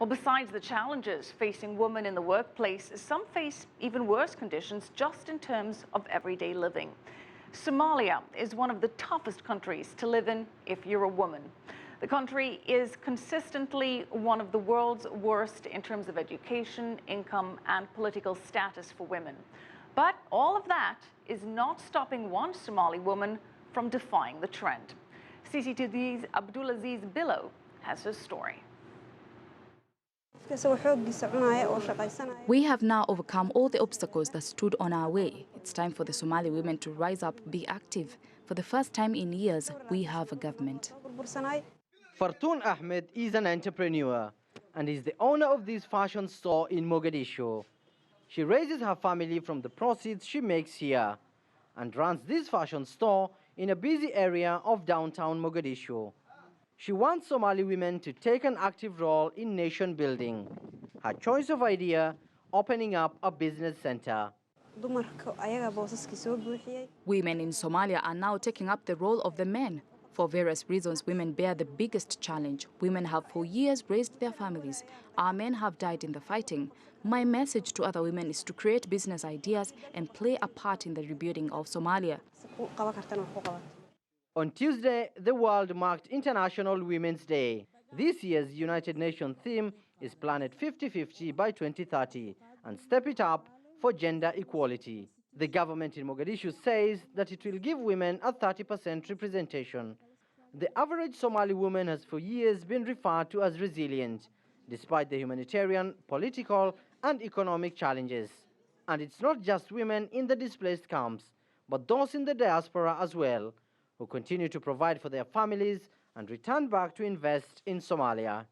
Well, besides the challenges facing women in the workplace, some face even worse conditions just in terms of everyday living. Somalia is one of the toughest countries to live in if you're a woman. The country is consistently one of the world's worst in terms of education, income, and political status for women. But all of that is not stopping one Somali woman from defying the trend. CCTV's Abdulaziz Billow has her story. We have now overcome all the obstacles that stood on our way. It's time for the Somali women to rise up, be active. For the first time in years, we have a government. Fartoon Ahmed is an entrepreneur and is the owner of this fashion store in Mogadishu. She raises her family from the proceeds she makes here and runs this fashion store in a busy area of downtown Mogadishu. She wants Somali women to take an active role in nation building. Her choice of idea, opening up a business center. Women in Somalia are now taking up the role of the men. For various reasons, women bear the biggest challenge. Women have for years raised their families. Our men have died in the fighting. My message to other women is to create business ideas and play a part in the rebuilding of Somalia. On Tuesday, the world marked International Women's Day. This year's United Nations theme is Planet 50-50 by 2030 and Step It Up for gender equality. The government in Mogadishu says that it will give women a 30% representation. The average Somali woman has for years been referred to as resilient, despite the humanitarian, political, and economic challenges. And it's not just women in the displaced camps, but those in the diaspora as well, who continue to provide for their families and return back to invest in Somalia.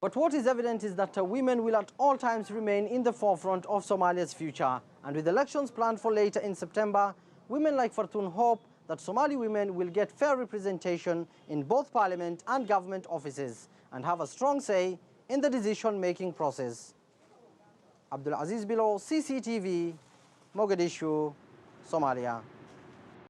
But what is evident is that women will at all times remain in the forefront of Somalia's future. And with elections planned for later in September, women like Fartoon hope that Somali women will get fair representation in both parliament and government offices and have a strong say in the decision-making process. Abdulaziz Billow, CCTV, Mogadishu, Somalia.